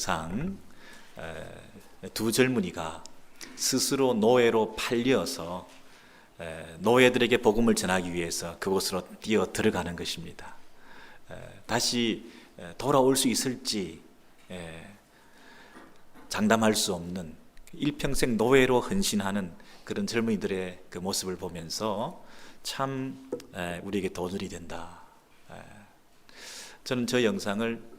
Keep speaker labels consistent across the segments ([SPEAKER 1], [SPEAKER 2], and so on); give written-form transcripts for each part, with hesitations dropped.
[SPEAKER 1] 영상, 두 젊은이가 스스로 노예로 팔려서 노예들에게 복음을 전하기 위해서 그곳으로 뛰어 들어가는 것입니다. 다시 돌아올 수 있을지 장담할 수 없는 일평생 노예로 헌신하는 그런 젊은이들의 그 모습을 보면서 참 우리에게 도전이 된다. 저는 저 영상을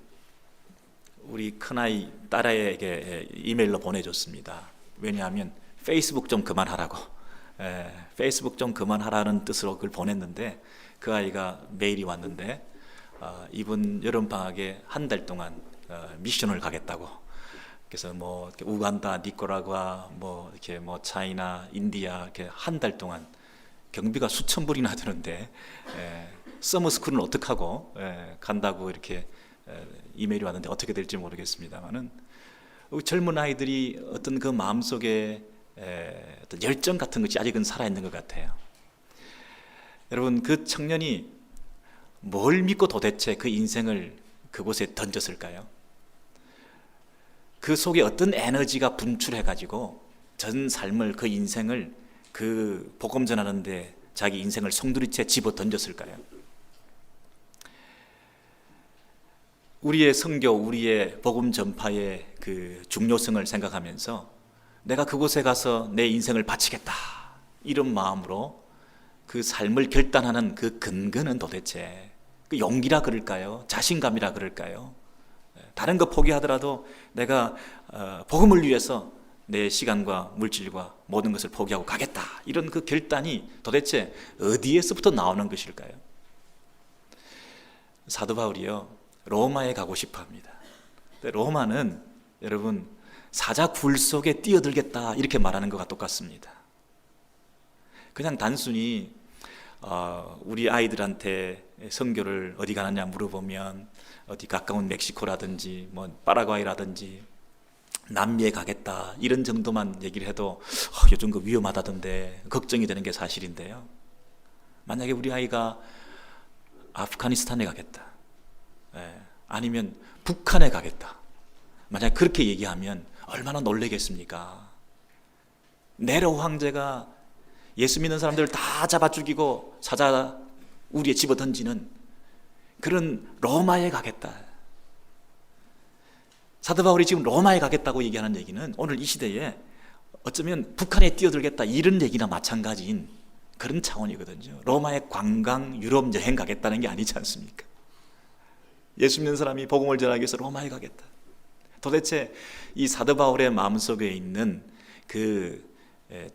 [SPEAKER 1] 우리 큰아이 딸아이에게 이메일로 보내줬습니다. 왜냐하면 페이스북 좀 그만하라고, 페이스북 좀 그만하라는 뜻으로 그걸 보냈는데 그 아이가 메일이 왔는데 이번 여름방학에 한 달 동안 미션을 가겠다고. 그래서 뭐 우간다, 니카라과, 뭐 이렇게 뭐 차이나, 인디아 이렇게 한 달 동안 경비가 수천 불이나 드는데 서머스쿨은 어떻게 하고 간다고 이렇게 이메일이 왔는데 어떻게 될지 모르겠습니다만은 젊은 아이들이 어떤 그 마음속에 어떤 열정 같은 것이 아직은 살아있는 것 같아요. 여러분, 그 청년이 뭘 믿고 도대체 그 인생을 그곳에 던졌을까요? 그 속에 어떤 에너지가 분출해가지고 전 삶을, 그 인생을 그 복음 전하는데 자기 인생을 송두리째 집어 던졌을까요? 우리의 선교, 우리의 복음 전파의 그 중요성을 생각하면서 내가 그곳에 가서 내 인생을 바치겠다, 이런 마음으로 그 삶을 결단하는 그 근거는 도대체 그 용기라 그럴까요? 자신감이라 그럴까요? 다른 거 포기하더라도 내가 복음을 위해서 내 시간과 물질과 모든 것을 포기하고 가겠다, 이런 그 결단이 도대체 어디에서부터 나오는 것일까요? 사도 바울이요, 로마에 가고 싶어 합니다. 로마는 여러분 사자 굴 속에 뛰어들겠다, 이렇게 말하는 것과 똑같습니다. 그냥 단순히 우리 아이들한테 선교를 어디 가느냐 물어보면 어디 가까운 멕시코라든지 뭐 파라과이라든지 남미에 가겠다, 이런 정도만 얘기를 해도 요즘 그 위험하다던데 걱정이 되는 게 사실인데요. 만약에 우리 아이가 아프가니스탄에 가겠다, 아니면 북한에 가겠다, 만약 그렇게 얘기하면 얼마나 놀라겠습니까? 네로 황제가 예수 믿는 사람들을 다 잡아 죽이고 사자 우리에 집어 던지는 그런 로마에 가겠다. 사도 바울이 지금 로마에 가겠다고 얘기하는 얘기는 오늘 이 시대에 어쩌면 북한에 뛰어들겠다, 이런 얘기나 마찬가지인 그런 차원이거든요. 로마에 관광 유럽 여행 가겠다는 게 아니지 않습니까? 예수 믿는 사람이 복음을 전하기 위해서 로마에 가겠다. 도대체 이 사도 바울의 마음속에 있는 그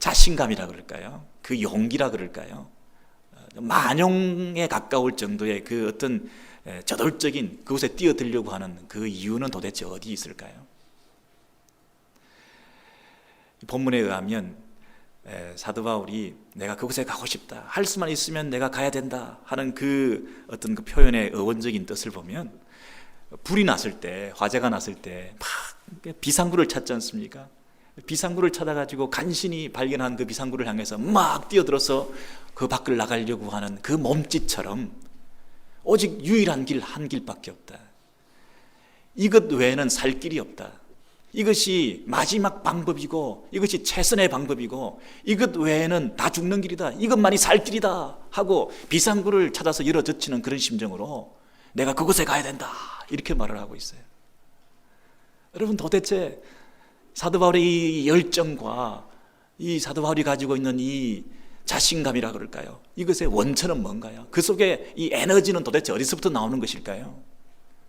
[SPEAKER 1] 자신감이라 그럴까요? 그 용기라 그럴까요? 만용에 가까울 정도의 그 어떤 저돌적인 그곳에 뛰어들려고 하는 그 이유는 도대체 어디 있을까요? 본문에 의하면 사도 바울이 내가 그곳에 가고 싶다, 할 수만 있으면 내가 가야 된다 하는 그 어떤 그 표현의 어원적인 뜻을 보면 불이 났을 때, 화재가 났을 때 막 비상구를 찾지 않습니까? 비상구를 찾아가지고 간신히 발견한 그 비상구를 향해서 막 뛰어들어서 그 밖을 나가려고 하는 그 몸짓처럼 오직 유일한 길, 한 길밖에 없다. 이것 외에는 살 길이 없다. 이것이 마지막 방법이고 이것이 최선의 방법이고 이것 외에는 다 죽는 길이다, 이것만이 살 길이다 하고 비상구를 찾아서 열어젖히는 그런 심정으로 내가 그곳에 가야 된다, 이렇게 말을 하고 있어요. 여러분, 도대체 사도 바울의 이 열정과 이 사도 바울이 가지고 있는 이 자신감이라 그럴까요? 이것의 원천은 뭔가요? 그 속에 이 에너지는 도대체 어디서부터 나오는 것일까요?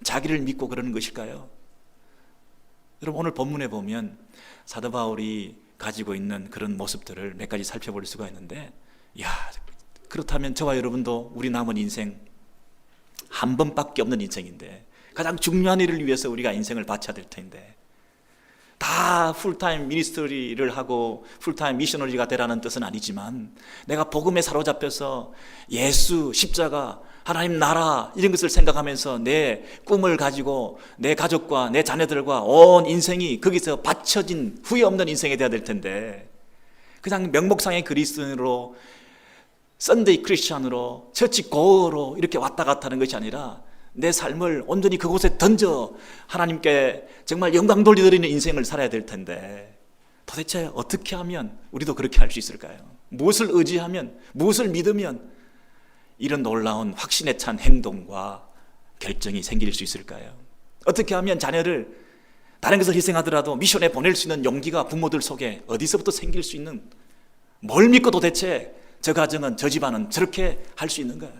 [SPEAKER 1] 자기를 믿고 그러는 것일까요? 여러분, 오늘 본문에 보면 사도 바울이 가지고 있는 그런 모습들을 몇 가지 살펴볼 수가 있는데, 그렇다면 저와 여러분도 우리 남은 인생 한 번밖에 없는 인생인데 가장 중요한 일을 위해서 우리가 인생을 바쳐야 될 텐데, 다 풀타임 미니스트리를 하고 풀타임 미셔너리가 되라는 뜻은 아니지만 내가 복음에 사로잡혀서 예수, 십자가, 하나님 나라, 이런 것을 생각하면서 내 꿈을 가지고 내 가족과 내 자녀들과 온 인생이 거기서 바쳐진 후회 없는 인생이 되어야 될 텐데, 그냥 명목상의 그리스도인으로, 썬데이 크리스찬으로, 처치 고어로 이렇게 왔다 갔다 하는 것이 아니라 내 삶을 온전히 그곳에 던져 하나님께 정말 영광 돌려드리는 인생을 살아야 될 텐데 도대체 어떻게 하면 우리도 그렇게 할 수 있을까요? 무엇을 의지하면, 무엇을 믿으면 이런 놀라운 확신에 찬 행동과 결정이 생길 수 있을까요? 어떻게 하면 자녀를 다른 것을 희생하더라도 미션에 보낼 수 있는 용기가 부모들 속에 어디서부터 생길 수 있는, 뭘 믿고 도대체 저 가정은, 저 집안은 저렇게 할 수 있는가?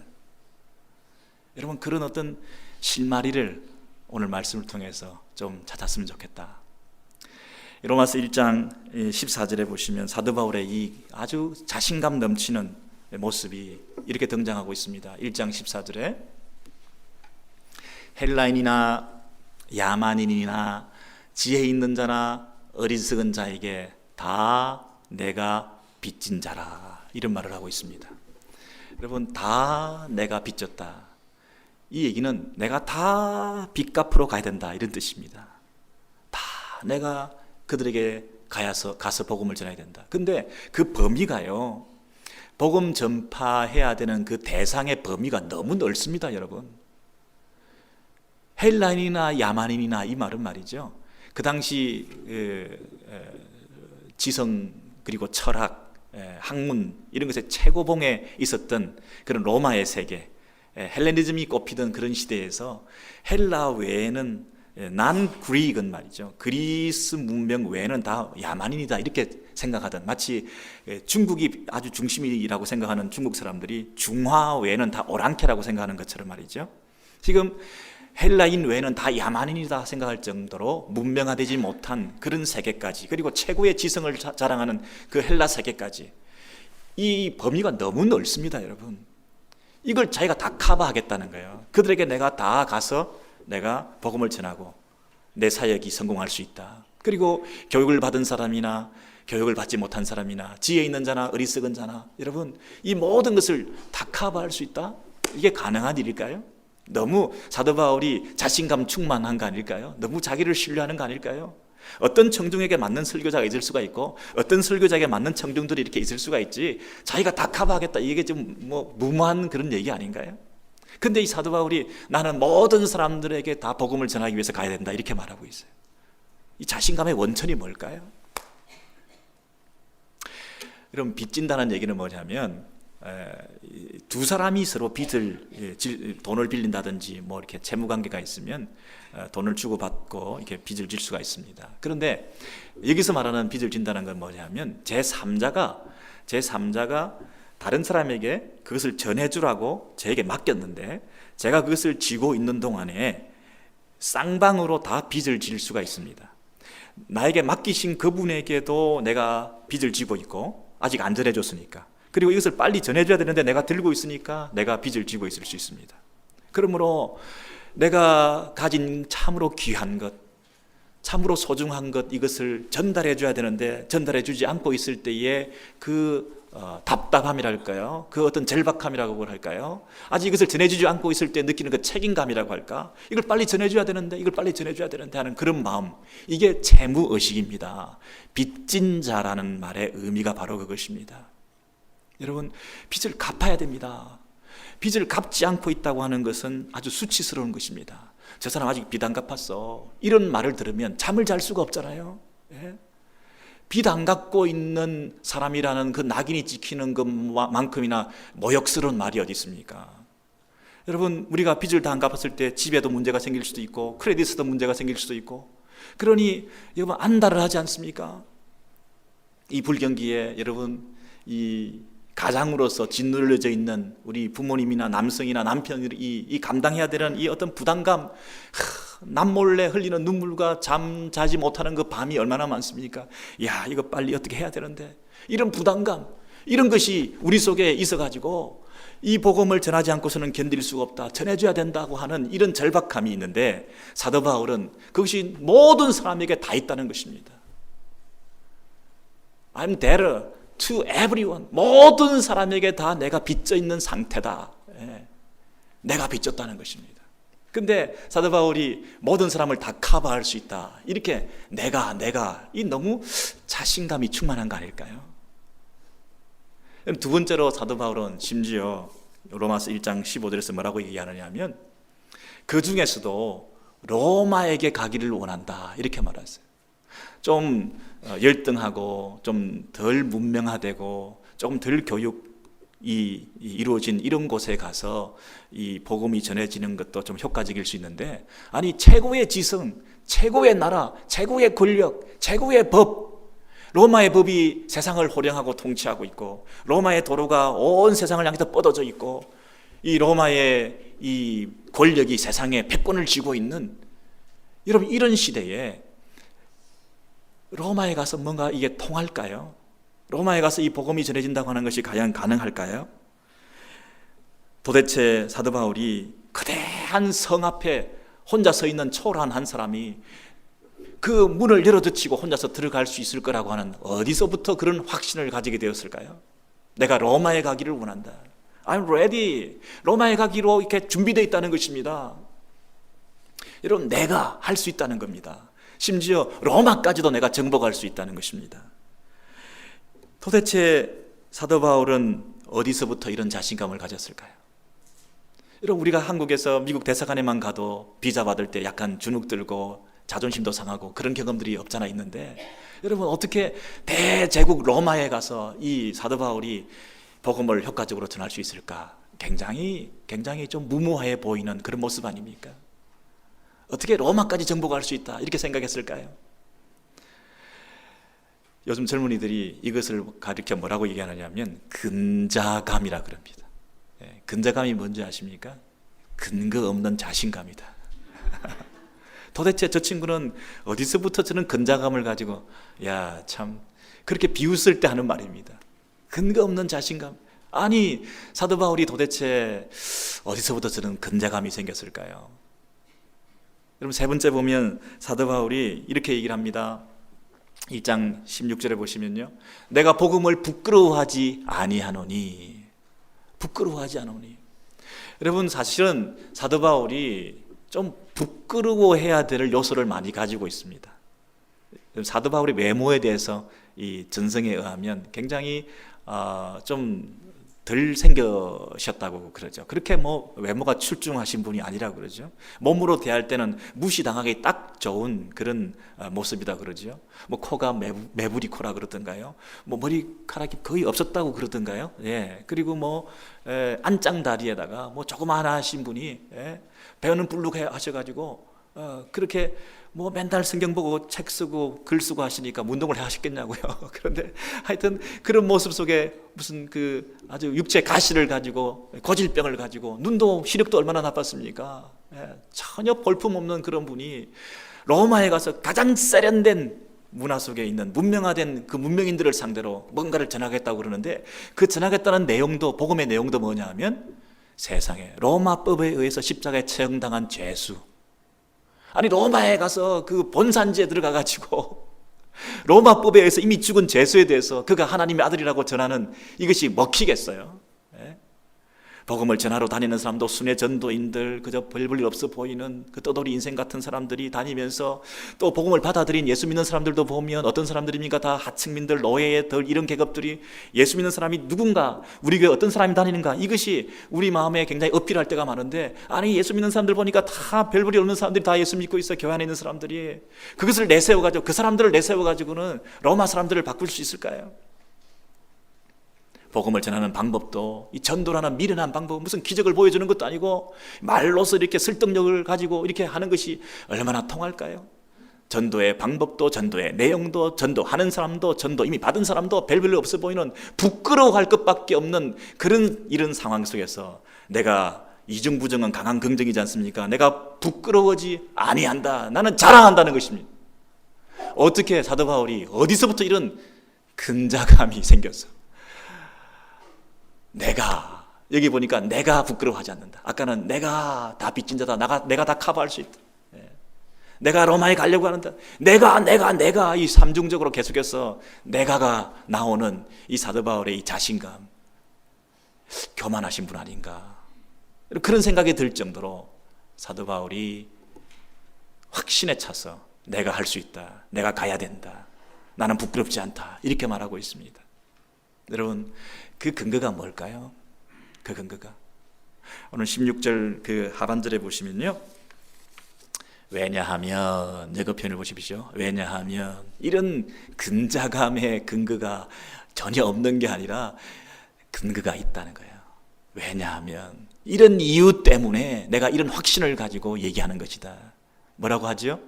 [SPEAKER 1] 여러분, 그런 어떤 실마리를 오늘 말씀을 통해서 좀 찾았으면 좋겠다. 로마서 1장 14절에 보시면 사도 바울의 이 아주 자신감 넘치는 모습이 이렇게 등장하고 있습니다. 1장 14절에 헬라인이나 야만인이나 지혜 있는 자나 어리석은 자에게 다 내가 빚진 자라, 이런 말을 하고 있습니다. 여러분, 다 내가 빚졌다. 이 얘기는 내가 다 빚 갚으러 가야 된다, 이런 뜻입니다. 다 내가 그들에게 가서 복음을 전해야 된다. 근데 그 범위가요, 복음 전파해야 되는 그 대상의 범위가 너무 넓습니다, 여러분. 헬라인이나 야만인이나 이 말은 말이죠, 그 당시 지성 그리고 철학, 학문 이런 것에 최고봉에 있었던 그런 로마의 세계, 헬레니즘이 꼽히던 그런 시대에서 헬라 외에는, 난 그릭은 말이죠, 그리스 문명 외에는 다 야만인이다 이렇게 생각하던, 마치 중국이 아주 중심이라고 생각하는 중국 사람들이 중화 외에는 다 오랑캐라고 생각하는 것처럼 말이죠, 지금 헬라인 외에는 다 야만인이다 생각할 정도로 문명화되지 못한 그런 세계까지, 그리고 최고의 지성을 자랑하는 그 헬라 세계까지, 이 범위가 너무 넓습니다, 여러분. 이걸 자기가 다 커버하겠다는 거예요. 그들에게 내가 다 가서 내가 복음을 전하고 내 사역이 성공할 수 있다. 그리고 교육을 받은 사람이나 교육을 받지 못한 사람이나 지혜 있는 자나 어리석은 자나, 여러분, 이 모든 것을 다 커버할 수 있다? 이게 가능한 일일까요? 너무 사도 바울이 자신감 충만한 거 아닐까요? 너무 자기를 신뢰하는 거 아닐까요? 어떤 청중에게 맞는 설교자가 있을 수가 있고 어떤 설교자에게 맞는 청중들이 이렇게 있을 수가 있지, 자기가 다 커버하겠다, 이게 좀 무모한 그런 얘기 아닌가요? 근데 이 사도 바울이 나는 모든 사람들에게 다 복음을 전하기 위해서 가야 된다, 이렇게 말하고 있어요. 이 자신감의 원천이 뭘까요? 그럼 빚진다는 얘기는 뭐냐면, 두 사람이 서로 돈을 빌린다든지 뭐 이렇게 채무 관계가 있으면 돈을 주고 받고 이렇게 빚을 질 수가 있습니다. 그런데 여기서 말하는 빚을 진다는 건 뭐냐면, 제3자가 다른 사람에게 그것을 전해주라고 저에게 맡겼는데 제가 그것을 쥐고 있는 동안에 쌍방으로 다 빚을 질 수가 있습니다. 나에게 맡기신 그분에게도 내가 빚을 지고 있고, 아직 안 전해줬으니까, 그리고 이것을 빨리 전해줘야 되는데 내가 들고 있으니까 내가 빚을 지고 있을 수 있습니다. 그러므로 내가 가진 참으로 귀한 것, 참으로 소중한 것, 이것을 전달해줘야 되는데 전달해주지 않고 있을 때의 그 답답함이랄까요? 그 어떤 절박함이라고 할까요? 아직 이것을 전해주지 않고 있을 때 느끼는 그 책임감이라고 할까? 이걸 빨리 전해줘야 되는데 하는 그런 마음, 이게 채무의식입니다. 빚진 자라는 말의 의미가 바로 그것입니다. 여러분, 빚을 갚아야 됩니다. 빚을 갚지 않고 있다고 하는 것은 아주 수치스러운 것입니다. 저 사람 아직 빚 안 갚았어, 이런 말을 들으면 잠을 잘 수가 없잖아요. 빚 안 갚고 있는 사람이라는 그 낙인이 찍히는 것만큼이나 모욕스러운 말이 어디 있습니까? 여러분, 우리가 빚을 다 안 갚았을 때 집에도 문제가 생길 수도 있고 크레딧에도 문제가 생길 수도 있고, 그러니 여러분 안달을 하지 않습니까? 이 불경기에 여러분, 이 가장으로서 짓눌려져 있는 우리 부모님이나 남성이나 남편이 이 감당해야 되는 이 어떤 부담감, 남몰래 흘리는 눈물과 잠자지 못하는 그 밤이 얼마나 많습니까? 야, 이거 빨리 어떻게 해야 되는데, 이런 부담감, 이런 것이 우리 속에 있어가지고 이 복음을 전하지 않고서는 견딜 수가 없다, 전해줘야 된다고 하는 이런 절박함이 있는데, 사도 바울은 그것이 모든 사람에게 다 있다는 것입니다. I'm debtor to everyone. 모든 사람에게 다 내가 빚져 있는 상태다. 내가 빚졌다는 것입니다. 근데 사도 바울이 모든 사람을 다 커버할 수 있다, 이렇게 내가 이 너무 자신감이 충만한 거 아닐까요? 두 번째로 사도 바울은 심지어 로마서 1장 15절에서 뭐라고 얘기하느냐 하면, 그 중에서도 로마에게 가기를 원한다 이렇게 말했어요. 좀 열등하고 좀 덜 문명화되고 조금 덜 교육이 이루어진 이런 곳에 가서 이 복음이 전해지는 것도 좀 효과적일 수 있는데, 아니 최고의 지성, 최고의 나라, 최고의 권력, 최고의 법, 로마의 법이 세상을 호령하고 통치하고 있고 로마의 도로가 온 세상을 향해서 뻗어져 있고 이 로마의 이 권력이 세상에 패권을 쥐고 있는, 여러분 이런 시대에 로마에 가서 뭔가 이게 통할까요? 로마에 가서 이 복음이 전해진다고 하는 것이 과연 가능할까요? 도대체 사도 바울이 거대한 성 앞에 혼자 서 있는 초라한 한 사람이 그 문을 열어젖히고 혼자서 들어갈 수 있을 거라고 하는, 어디서부터 그런 확신을 가지게 되었을까요? 내가 로마에 가기를 원한다. I'm ready. 로마에 가기로 이렇게 준비되어 있다는 것입니다. 여러분, 내가 할 수 있다는 겁니다. 심지어 로마까지도 내가 정복할 수 있다는 것입니다. 도대체 사도 바울은 어디서부터 이런 자신감을 가졌을까요? 여러분, 우리가 한국에서 미국 대사관에만 가도 비자 받을 때 약간 주눅 들고 자존심도 상하고 그런 경험들이 없잖아 있는데, 여러분 어떻게 대제국 로마에 가서 이 사도 바울이 복음을 효과적으로 전할 수 있을까? 굉장히 좀 무모해 보이는 그런 모습 아닙니까? 어떻게 로마까지 정복할 수 있다 이렇게 생각했을까요? 요즘 젊은이들이 이것을 가리켜 뭐라고 얘기하느냐면 근자감이라 그럽니다. 근자감이 뭔지 아십니까? 근거 없는 자신감이다. 도대체 저 친구는 어디서부터 저는 근자감을 가지고, 야 참, 그렇게 비웃을 때 하는 말입니다. 근거 없는 자신감. 아니 사도 바울이 도대체 어디서부터 저는 근자감이 생겼을까요? 여러분, 세 번째 보면 사도 바울이 이렇게 얘기를 합니다. 2장 16절에 보시면요, 내가 복음을 부끄러워하지 아니하노니. 부끄러워하지 않으니. 여러분, 사실은 사도 바울이 좀 부끄러워해야 될 요소를 많이 가지고 있습니다. 사도 바울의 외모에 대해서 이 전성에 의하면 굉장히 좀 덜 생겨셨다고 그러죠. 그렇게 뭐 외모가 출중하신 분이 아니라 그러죠. 몸으로 대할 때는 무시당하기 딱 좋은 그런 모습이다 그러죠. 뭐 코가 매부리 코라 그러던가요. 뭐 머리카락이 거의 없었다고 그러던가요. 예. 그리고 뭐 안짱다리에다가 뭐 조그마하신 분이, 배우는 불룩해 하셔가지고 그렇게 뭐 맨날 성경 보고 책 쓰고 글 쓰고 하시니까 운동을 해 하셨겠냐고요. 그런데 하여튼 그런 모습 속에 무슨 그 아주 육체 가시를 가지고 고질병을 가지고 눈도 시력도 얼마나 나빴습니까? 전혀 볼품없는 그런 분이 로마에 가서 가장 세련된 문화 속에 있는 문명화된 그 문명인들을 상대로 뭔가를 전하겠다고 그러는데, 그 전하겠다는 내용도, 복음의 내용도 뭐냐 하면 세상에 로마법에 의해서 십자가에 처형당한 죄수, 아니 로마에 가서 그 본산지에 들어가 가지고 로마법에 의해서 이미 죽은 죄수에 대해서 그가 하나님의 아들이라고 전하는 이것이 먹히겠어요? 복음을 전하러 다니는 사람도 순회 전도인들, 그저 별 볼 일 없어 보이는 그 떠돌이 인생 같은 사람들이 다니면서, 또 복음을 받아들인 예수 믿는 사람들도 보면 어떤 사람들입니까? 다 하층민들, 노예들, 이런 계급들이 예수 믿는 사람이 누군가, 우리 교회 어떤 사람이 다니는가, 이것이 우리 마음에 굉장히 어필할 때가 많은데, 아니 예수 믿는 사람들 보니까 다 별 볼이 없는 사람들이 다 예수 믿고 있어. 교회 안에 있는 사람들이 그것을 내세워가지고, 그 사람들을 내세워가지고는 로마 사람들을 바꿀 수 있을까요? 복음을 전하는 방법도, 이 전도라는 미련한 방법, 무슨 기적을 보여주는 것도 아니고 말로서 이렇게 설득력을 가지고 이렇게 하는 것이 얼마나 통할까요? 전도의 방법도, 전도의 내용도, 전도하는 사람도, 전도 이미 받은 사람도 별별로 없어 보이는, 부끄러워할 것밖에 없는 그런 이런 상황 속에서 내가 이중부정은 강한 긍정이지 않습니까? 내가 부끄러워하지 아니한다, 나는 자랑한다는 것입니다. 어떻게 사도 바울이 어디서부터 이런 근자감이 생겼어? 내가, 여기 보니까 내가 부끄러워하지 않는다. 아까는 내가 다 빚진 자다, 내가 다 커버할 수 있다, 내가 로마에 가려고 하는다, 내가 이 삼중적으로 계속해서 내가가 나오는 이 사도 바울의 이 자신감, 교만하신 분 아닌가, 그런 생각이 들 정도로 사도 바울이 확신에 차서 내가 할 수 있다, 내가 가야 된다, 나는 부끄럽지 않다, 이렇게 말하고 있습니다. 여러분, 그 근거가 뭘까요? 그 근거가 오늘 16절 그 하반절에 보시면요, 왜냐하면 그 표현을 보십시오. 왜냐하면 이런 근자감의 근거가 전혀 없는 게 아니라 근거가 있다는 거예요. 왜냐하면 이런 이유 때문에 내가 이런 확신을 가지고 얘기하는 것이다. 뭐라고 하죠?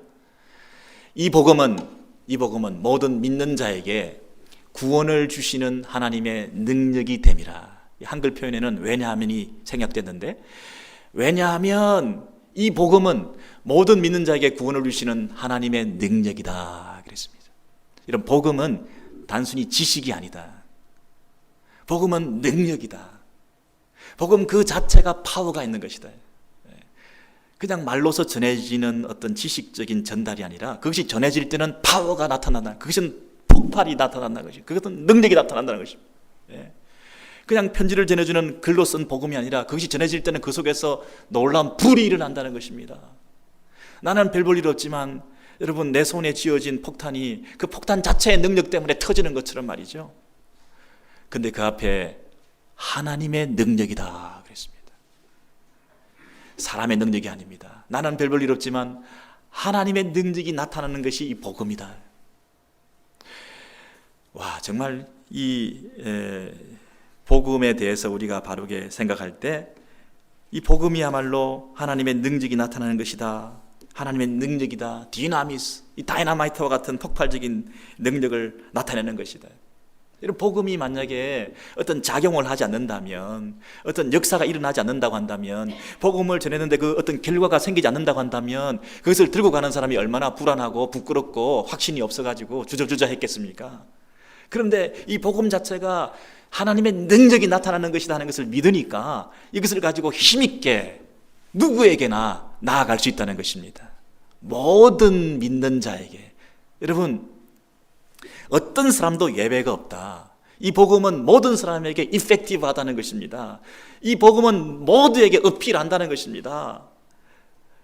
[SPEAKER 1] 이 복음은 모든 믿는 자에게 구원을 주시는 하나님의 능력이 됨이라. 한글 표현에는 왜냐하면이 생략됐는데, 왜냐하면 이 복음은 모든 믿는 자에게 구원을 주시는 하나님의 능력이다 그랬습니다. 이런 복음은 단순히 지식이 아니다. 복음은 능력이다. 복음 그 자체가 파워가 있는 것이다. 그냥 말로서 전해지는 어떤 지식적인 전달이 아니라 그것이 전해질 때는 파워가 나타난다. 그것은 폭발이 나타난다는 것이, 그것은 능력이 나타난다는 것입니다. 그냥 편지를 전해주는 글로 쓴 복음이 아니라 그것이 전해질 때는 그 속에서 놀라운 불이 일어난다는 것입니다. 나는 별 볼 일 없지만 여러분, 내 손에 쥐어진 폭탄이 그 폭탄 자체의 능력 때문에 터지는 것처럼 말이죠. 근데 그 앞에 하나님의 능력이다 그랬습니다. 사람의 능력이 아닙니다. 나는 별 볼 일 없지만 하나님의 능력이 나타나는 것이 이 복음이다. 와, 정말 이 복음에 대해서 우리가 바르게 생각할 때 이 복음이야말로 하나님의 능력이 나타나는 것이다. 하나님의 능력이다. 디나미스, 이 다이나마이트와 같은 폭발적인 능력을 나타내는 것이다. 이런 복음이 만약에 어떤 작용을 하지 않는다면, 어떤 역사가 일어나지 않는다고 한다면, 복음을 전했는데 그 어떤 결과가 생기지 않는다고 한다면 그것을 들고 가는 사람이 얼마나 불안하고 부끄럽고 확신이 없어가지고 주저주저 했겠습니까? 그런데 이 복음 자체가 하나님의 능력이 나타나는 것이다 하는 것을 믿으니까 이것을 가지고 힘있게 누구에게나 나아갈 수 있다는 것입니다. 모든 믿는 자에게. 여러분, 어떤 사람도 예외가 없다. 이 복음은 모든 사람에게 이펙티브하다는 것입니다. 이 복음은 모두에게 어필한다는 것입니다.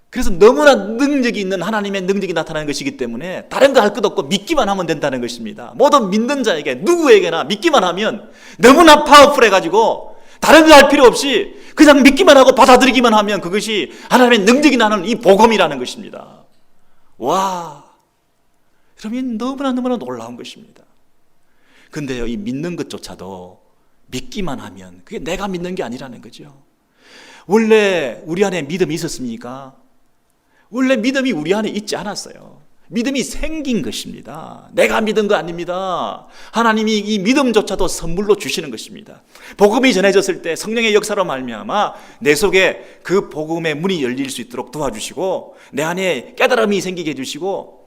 [SPEAKER 1] 그래서 너무나 능력이 있는 하나님의 능력이 나타나는 것이기 때문에 다른 거 할 것 없고 믿기만 하면 된다는 것입니다. 모든 믿는 자에게, 누구에게나 믿기만 하면 너무나 파워풀해가지고 다른 거 할 필요 없이 그냥 믿기만 하고 받아들이기만 하면 그것이 하나님의 능력이 나는 이 복음이라는 것입니다. 와, 그러면 너무나 놀라운 것입니다. 근데요, 이 믿는 것조차도 믿기만 하면 그게 내가 믿는 게 아니라는 거죠. 원래 우리 안에 믿음이 있었습니까? 원래 믿음이 우리 안에 있지 않았어요. 믿음이 생긴 것입니다. 내가 믿은 거 아닙니다. 하나님이 이 믿음조차도 선물로 주시는 것입니다. 복음이 전해졌을 때 성령의 역사로 말미암아 내 속에 그 복음의 문이 열릴 수 있도록 도와주시고, 내 안에 깨달음이 생기게 해주시고,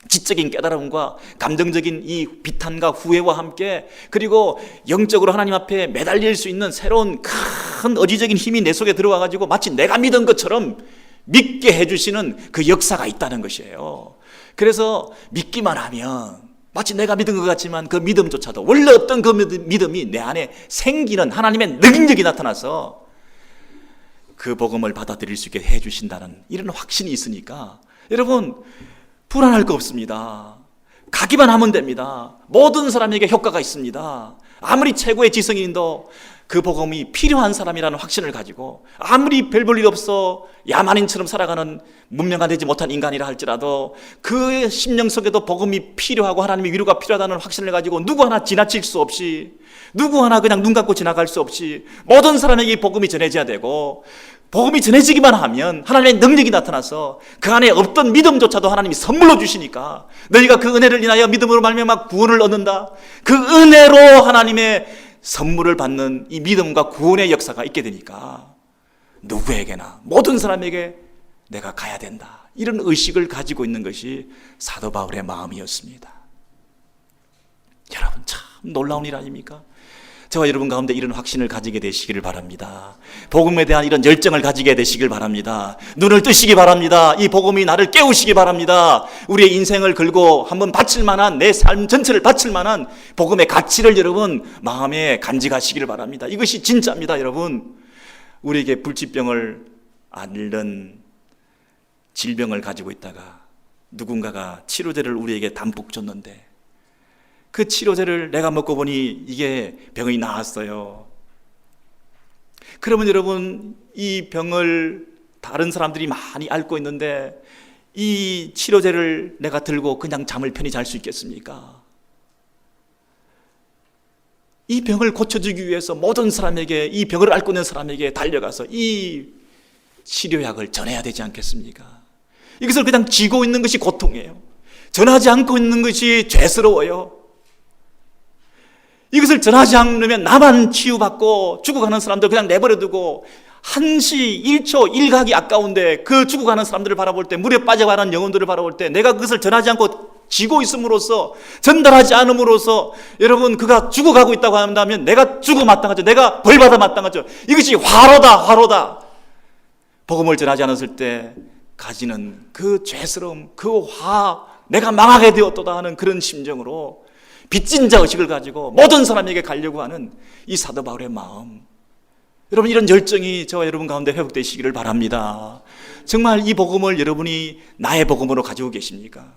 [SPEAKER 1] 지적인 깨달음과 감정적인 이 비탄과 후회와 함께, 그리고 영적으로 하나님 앞에 매달릴 수 있는 새로운 큰 의지적인 힘이 내 속에 들어와 가지고 마치 내가 믿은 것처럼 믿게 해주시는 그 역사가 있다는 것이에요. 그래서 믿기만 하면 마치 내가 믿은 것 같지만 그 믿음조차도 원래 없던 그 믿음이 내 안에 생기는 하나님의 능력이 나타나서 그 복음을 받아들일 수 있게 해주신다는 이런 확신이 있으니까 여러분, 불안할 거 없습니다. 가기만 하면 됩니다. 모든 사람에게 효과가 있습니다. 아무리 최고의 지성인도 그 복음이 필요한 사람이라는 확신을 가지고, 아무리 별 볼 일 없어 야만인처럼 살아가는 문명화 되지 못한 인간이라 할지라도 그 심령 속에도 복음이 필요하고 하나님의 위로가 필요하다는 확신을 가지고 누구 하나 지나칠 수 없이, 누구 하나 그냥 눈 감고 지나갈 수 없이 모든 사람에게 이 복음이 전해져야 되고, 복음이 전해지기만 하면 하나님의 능력이 나타나서 그 안에 없던 믿음조차도 하나님이 선물로 주시니까 너희가 그 은혜를 인하여 믿음으로 말미암아 구원을 얻는다. 그 은혜로 하나님의 선물을 받는 이 믿음과 구원의 역사가 있게 되니까 누구에게나, 모든 사람에게 내가 가야 된다, 이런 의식을 가지고 있는 것이 사도 바울의 마음이었습니다. 여러분, 참 놀라운 일 아닙니까? 저와 여러분 가운데 이런 확신을 가지게 되시기를 바랍니다. 복음에 대한 이런 열정을 가지게 되시길 바랍니다. 눈을 뜨시기 바랍니다. 이 복음이 나를 깨우시기 바랍니다. 우리의 인생을 걸고 한번 바칠 만한, 내 삶 전체를 바칠 만한 복음의 가치를 여러분 마음에 간직하시기를 바랍니다. 이것이 진짜입니다. 여러분, 우리에게 불치병을 앓는 질병을 가지고 있다가 누군가가 치료제를 우리에게 담뿍 줬는데 그 치료제를 내가 먹고 보니 이게 병이 나았어요. 그러면 여러분, 이 병을 다른 사람들이 많이 앓고 있는데 이 치료제를 내가 들고 그냥 잠을 편히 잘 수 있겠습니까? 이 병을 고쳐주기 위해서 모든 사람에게, 이 병을 앓고 있는 사람에게 달려가서 이 치료약을 전해야 되지 않겠습니까? 이것을 그냥 쥐고 있는 것이 고통이에요. 전하지 않고 있는 것이 죄스러워요. 이것을 전하지 않으면 나만 치유받고 죽어가는 사람들 그냥 내버려두고 한시 1초 1각이 아까운데 그 죽어가는 사람들을 바라볼 때, 물에 빠져가는 영혼들을 바라볼 때 내가 그것을 전하지 않고 쥐고 있음으로써, 전달하지 않음으로써 여러분 그가 죽어가고 있다고 한다면 내가 죽어 마땅하죠. 내가 벌받아 마땅하죠. 이것이 화로다. 복음을 전하지 않았을 때 가지는 그 죄스러움, 그 내가 망하게 되었도다 하는 그런 심정으로 빚진 자 의식을 가지고 모든 사람에게 가려고 하는 이 사도 바울의 마음, 여러분 이런 열정이 저와 여러분 가운데 회복되시기를 바랍니다. 정말 이 복음을 여러분이 나의 복음으로 가지고 계십니까?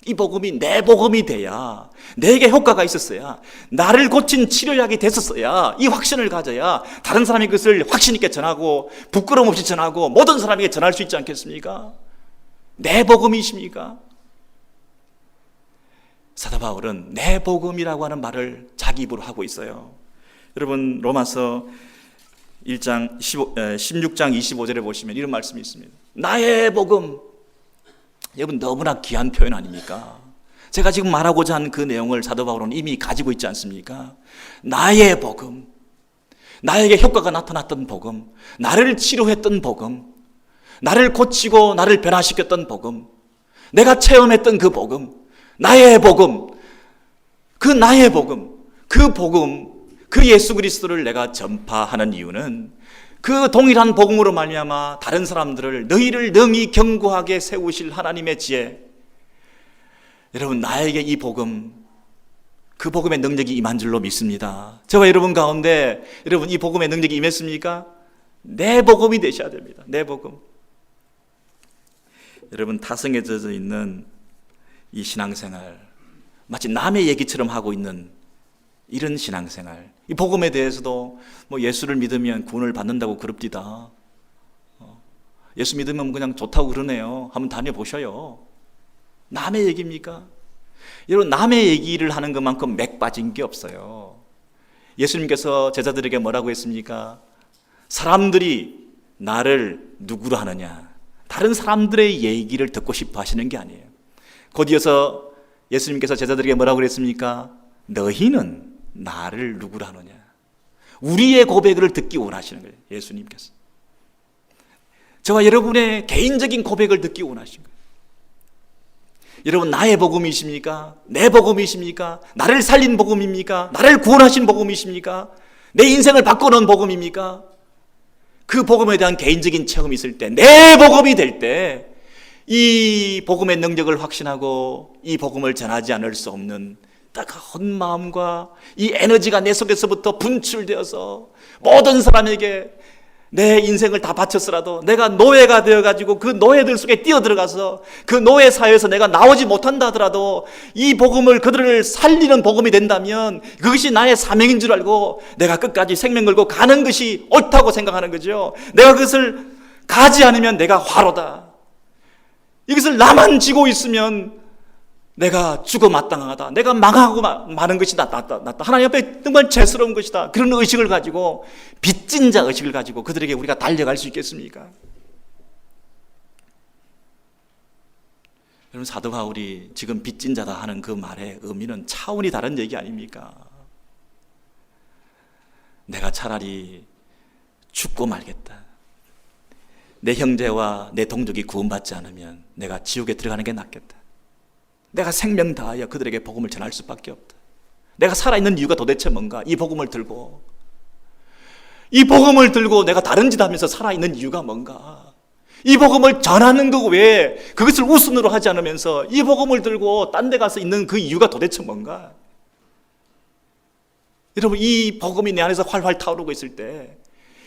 [SPEAKER 1] 이 복음이 내 복음이 돼야, 내게 효과가 있었어야, 나를 고친 치료약이 됐었어야, 이 확신을 가져야 다른 사람이 그것을 확신 있게 전하고 부끄러움 없이 전하고 모든 사람에게 전할 수 있지 않겠습니까? 내 복음이십니까? 사도 바울은 내 복음이라고 하는 말을 자기 입으로 하고 있어요. 여러분 로마서 16장 25절에 보시면 이런 말씀이 있습니다. 나의 복음. 여러분 너무나 귀한 표현 아닙니까? 제가 지금 말하고자 하는 그 내용을 사도 바울은 이미 가지고 있지 않습니까? 나의 복음, 나에게 효과가 나타났던 복음, 나를 치료했던 복음, 나를 고치고 나를 변화시켰던 복음, 내가 체험했던 그 복음, 나의 복음, 그 나의 복음, 그 복음, 그 예수 그리스도를 내가 전파하는 이유는 그 동일한 복음으로 말미암아 다른 사람들을 너희를 능히 견고하게 세우실 하나님의 지혜, 여러분 나에게 이 복음, 그 복음의 능력이 임한 줄로 믿습니다. 저와 여러분 가운데 여러분 이 복음의 능력이 임했습니까? 내 복음이 되셔야 됩니다. 내 복음. 여러분 타성에 젖어 있는 이 신앙생활, 마치 남의 얘기처럼 하고 있는 이런 신앙생활, 이 복음에 대해서도 뭐 예수를 믿으면 구원을 받는다고 그럽디다. 예수 믿으면 그냥 좋다고 그러네요. 한번 다녀보셔요. 남의 얘기입니까? 여러분 남의 얘기를 하는 것만큼 맥 빠진 게 없어요. 예수님께서 제자들에게 뭐라고 했습니까? 사람들이 나를 누구로 하느냐, 다른 사람들의 얘기를 듣고 싶어 하시는 게 아니에요. 곧 이어서 예수님께서 제자들에게 뭐라고 그랬습니까? 너희는 나를 누구로 하느냐, 우리의 고백을 듣기 원하시는 거예요. 예수님께서 저와 여러분의 개인적인 고백을 듣기 원하신 거예요. 여러분 나의 복음이십니까? 내 복음이십니까? 나를 살린 복음입니까? 나를 구원하신 복음이십니까? 내 인생을 바꿔놓은 복음입니까? 그 복음에 대한 개인적인 체험이 있을 때, 내 복음이 될 때 이 복음의 능력을 확신하고 이 복음을 전하지 않을 수 없는 따가운 마음과 이 에너지가 내 속에서부터 분출되어서 모든 사람에게 내 인생을 다 바쳤으라도 내가 노예가 되어가지고 그 노예들 속에 뛰어들어가서 그 노예 사회에서 내가 나오지 못한다 하더라도 이 복음을, 그들을 살리는 복음이 된다면 그것이 나의 사명인 줄 알고 내가 끝까지 생명 걸고 가는 것이 옳다고 생각하는 거죠. 내가 그것을 가지 않으면 내가 화로다. 이것을 나만 지고 있으면 내가 죽어 마땅하다, 내가 망하고 마는 것이 낫다, 하나님 앞에 정말 죄스러운 것이다, 그런 의식을 가지고, 빚진 자 의식을 가지고 그들에게 우리가 달려갈 수 있겠습니까? 여러분 사도 바울이 지금 빚진 자다 하는 그 말의 의미는 차원이 다른 얘기 아닙니까? 내가 차라리 죽고 말겠다, 내 형제와 내 동족이 구원받지 않으면 내가 지옥에 들어가는 게 낫겠다, 내가 생명 다하여 그들에게 복음을 전할 수밖에 없다, 내가 살아있는 이유가 도대체 뭔가, 이 복음을 들고 내가 다른 짓 하면서 살아있는 이유가 뭔가, 이 복음을 전하는 것 외에 그것을 우선으로 하지 않으면서 이 복음을 들고 딴 데 가서 있는 그 이유가 도대체 뭔가. 여러분 이 복음이 내 안에서 활활 타오르고 있을 때,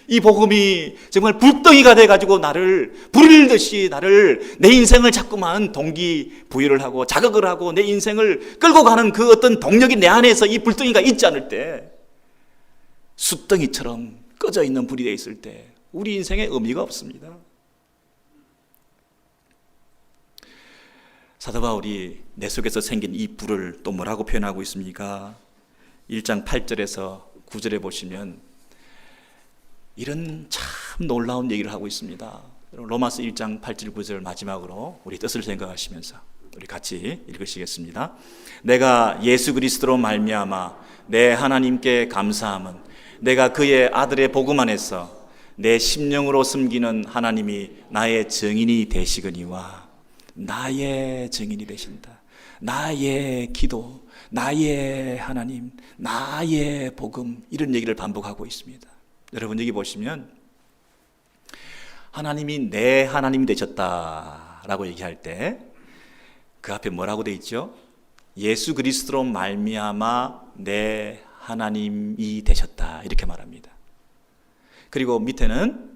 [SPEAKER 1] 이 복음이 정말 불덩이가 돼가지고 나를 불일듯이 내 인생을 자꾸만 동기부여를 하고 자극을 하고 내 인생을 끌고 가는 그 어떤 동력이 내 안에서 이 불덩이가 있지 않을 때, 숯덩이처럼 꺼져 있는 불이 돼 있을 때 우리 인생에 의미가 없습니다. 사도 바울이 내 속에서 생긴 이 불을 또 뭐라고 표현하고 있습니까? 1장 8절에서 9절에 보시면 이런 참 놀라운 얘기를 하고 있습니다. 로마서 1장 8절 9절 마지막으로 우리 뜻을 생각하시면서 우리 같이 읽으시겠습니다. 내가 예수 그리스도로 말미암아 내 하나님께 감사함은 내가 그의 아들의 복음 안에서 내 심령으로 섬기는 하나님이 나의 증인이 되시거니와. 나의 증인이 되신다. 나의 기도, 나의 하나님, 나의 복음, 이런 얘기를 반복하고 있습니다. 여러분 여기 보시면 하나님이 내 하나님이 되셨다라고 얘기할 때 그 앞에 뭐라고 돼 있죠? 예수 그리스도로 말미암아 내 하나님이 되셨다, 이렇게 말합니다. 그리고 밑에는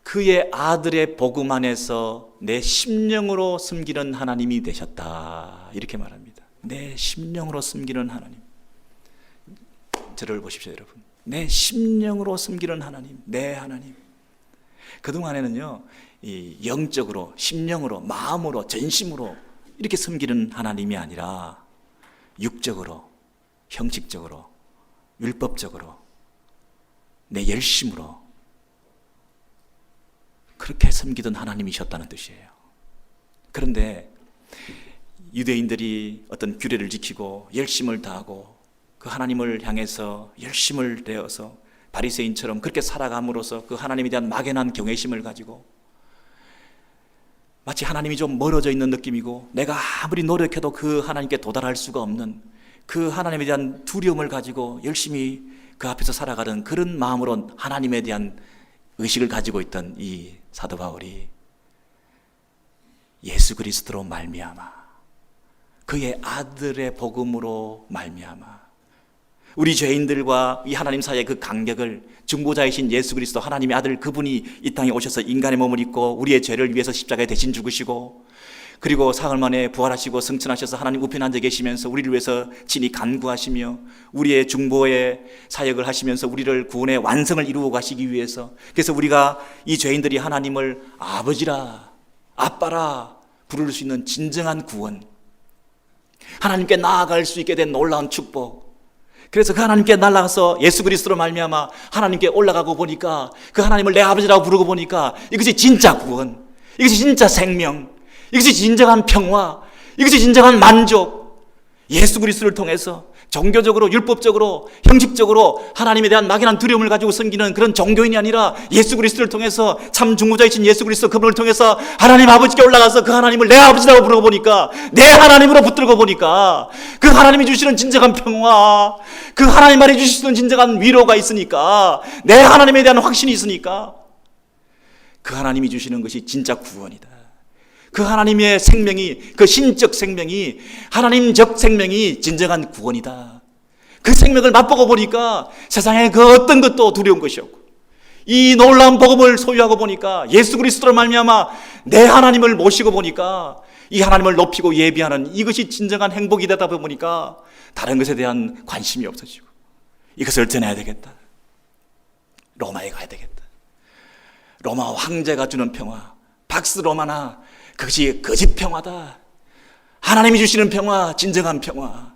[SPEAKER 1] 그의 아들의 복음 안에서 내 심령으로 섬기는 하나님이 되셨다, 이렇게 말합니다. 내 심령으로 섬기는 하나님. 저를 보십시오 여러분. 내 심령으로 섬기는 하나님, 내 하나님. 그동안에는요, 이 영적으로, 심령으로, 마음으로, 전심으로 이렇게 섬기는 하나님이 아니라 육적으로, 형식적으로, 율법적으로, 내 열심으로 그렇게 섬기던 하나님이셨다는 뜻이에요. 그런데 유대인들이 어떤 규례를 지키고 열심을 다하고 그 하나님을 향해서 열심을 내어서 바리새인처럼 그렇게 살아감으로써 그 하나님에 대한 막연한 경외심을 가지고 마치 하나님이 좀 멀어져 있는 느낌이고 내가 아무리 노력해도 그 하나님께 도달할 수가 없는 그 하나님에 대한 두려움을 가지고 열심히 그 앞에서 살아가는 그런 마음으로 하나님에 대한 의식을 가지고 있던 이 사도 바울이 예수 그리스도로 말미암아 그의 아들의 복음으로 말미암아 우리 죄인들과 이 하나님 사이의 그 간격을 중보자이신 예수 그리스도 하나님의 아들 그분이 이 땅에 오셔서 인간의 몸을 입고 우리의 죄를 위해서 십자가에 대신 죽으시고 그리고 사흘 만에 부활하시고 승천하셔서 하나님 우편에 앉아 계시면서 우리를 위해서 친히 간구하시며 우리의 중보의 사역을 하시면서 우리를 구원의 완성을 이루어 가시기 위해서, 그래서 우리가 이 죄인들이 하나님을 아버지라 아빠라 부를 수 있는 진정한 구원, 하나님께 나아갈 수 있게 된 놀라운 축복, 그래서 그 하나님께 날아가서 예수 그리스도로 말미암아 하나님께 올라가고 보니까 그 하나님을 내 아버지라고 부르고 보니까 이것이 진짜 구원, 이것이 진짜 생명, 이것이 진정한 평화, 이것이 진정한 만족. 예수 그리스도를 통해서 종교적으로, 율법적으로, 형식적으로 하나님에 대한 막연한 두려움을 가지고 섬기는 그런 종교인이 아니라 예수 그리스도를 통해서 참 중보자이신 예수 그리스도 그분을 통해서 하나님 아버지께 올라가서 그 하나님을 내 아버지라고 부르고 보니까, 내 하나님으로 붙들고 보니까 그 하나님이 주시는 진정한 평화, 그 하나님 말해 주시는 진정한 위로가 있으니까, 내 하나님에 대한 확신이 있으니까 그 하나님이 주시는 것이 진짜 구원이다. 그 하나님의 생명이, 그 신적 생명이, 하나님적 생명이 진정한 구원이다. 그 생명을 맛보고 보니까 세상에 그 어떤 것도 두려운 것이 없고, 이 놀라운 복음을 소유하고 보니까 예수 그리스도로 말미암아 내 하나님을 모시고 보니까 이 하나님을 높이고 예비하는 이것이 진정한 행복이 되다 보니까 다른 것에 대한 관심이 없어지고, 이것을 전해야 되겠다, 로마에 가야 되겠다, 로마 황제가 주는 평화, 박스 로마나 그것이 거짓 평화다. 하나님이 주시는 평화, 진정한 평화.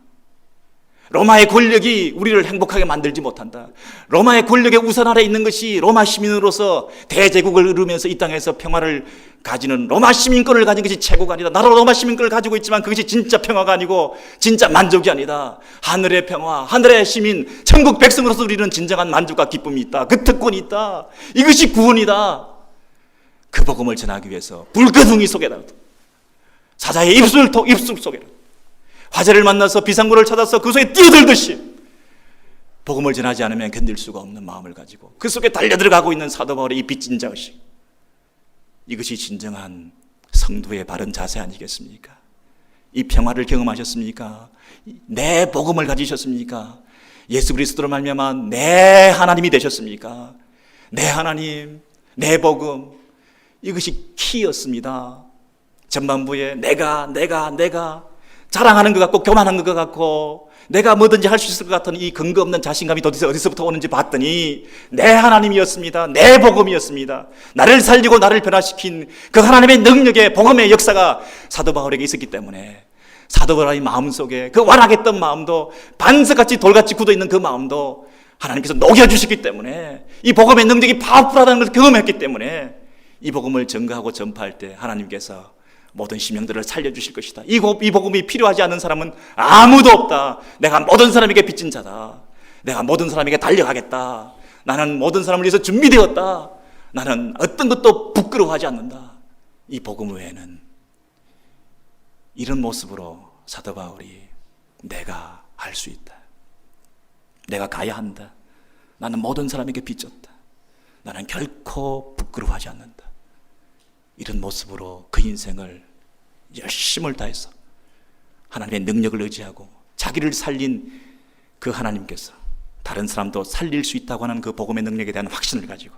[SPEAKER 1] 로마의 권력이 우리를 행복하게 만들지 못한다. 로마의 권력의 우선 아래 있는 것이 로마 시민으로서 대제국을 이루면서 이 땅에서 평화를 가지는 로마 시민권을 가진 것이 최고가 아니다. 나도 로마 시민권을 가지고 있지만 그것이 진짜 평화가 아니고 진짜 만족이 아니다. 하늘의 평화, 하늘의 시민, 천국 백성으로서 우리는 진정한 만족과 기쁨이 있다. 그 특권이 있다. 이것이 구원이다. 그 복음을 전하기 위해서 불가둥이 속에다, 사자의 입술 속에다, 화재를 만나서 비상구를 찾아서 그 속에 뛰어들듯이 복음을 전하지 않으면 견딜 수가 없는 마음을 가지고 그 속에 달려들어가고 있는 사도 바울의 이 빚진 자식, 이것이 진정한 성도의 바른 자세 아니겠습니까? 이 평화를 경험하셨습니까? 내 복음을 가지셨습니까? 예수 그리스도로 말미암아 내 하나님이 되셨습니까? 내 하나님, 내 복음, 이것이 키였습니다. 전반부에 내가 자랑하는 것 같고 교만한 것 같고 내가 뭐든지 할 수 있을 것 같은 이 근거 없는 자신감이 도대체 어디서부터 오는지 봤더니 내 하나님이었습니다. 내 복음이었습니다. 나를 살리고 나를 변화시킨 그 하나님의 능력의 복음의 역사가 사도 바울에게 있었기 때문에 사도 바울의 마음속에 그 완악했던 마음도 반석같이 돌같이 굳어있는 그 마음도 하나님께서 녹여주셨기 때문에 이 복음의 능력이 파워풀하다는 것을 경험했기 때문에 이 복음을 전가하고 전파할 때 하나님께서 모든 심령들을 살려주실 것이다. 이 복음이 필요하지 않은 사람은 아무도 없다. 내가 모든 사람에게 빚진 자다. 내가 모든 사람에게 달려가겠다. 나는 모든 사람을 위해서 준비되었다. 나는 어떤 것도 부끄러워하지 않는다. 이 복음 외에는 이런 모습으로 사도 바울이 내가 할 수 있다. 내가 가야 한다. 나는 모든 사람에게 빚졌다. 나는 결코 부끄러워하지 않는다. 이런 모습으로 그 인생을 열심을 다해서 하나님의 능력을 의지하고 자기를 살린 그 하나님께서 다른 사람도 살릴 수 있다고 하는 그 복음의 능력에 대한 확신을 가지고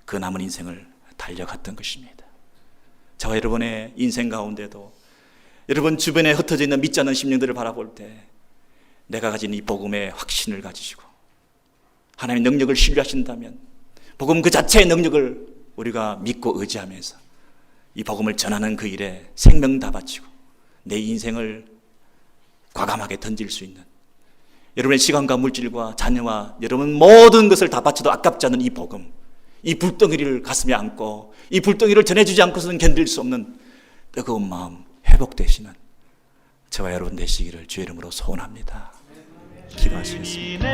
[SPEAKER 1] 그 남은 인생을 달려갔던 것입니다. 저와 여러분의 인생 가운데도 여러분 주변에 흩어져 있는 믿지 않는 심령들을 바라볼 때 내가 가진 이 복음의 확신을 가지시고 하나님의 능력을 신뢰하신다면 복음 그 자체의 능력을 우리가 믿고 의지하면서 이 복음을 전하는 그 일에 생명 다 바치고 내 인생을 과감하게 던질 수 있는 여러분의 시간과 물질과 자녀와 여러분 모든 것을 다 바쳐도 아깝지 않은 이 복음, 이 불덩이를 가슴에 안고 이 불덩이를 전해주지 않고서는 견딜 수 없는 뜨거운 마음 회복되시는 저와 여러분 되시기를 주의 이름으로 소원합니다. 기도하시겠습니다.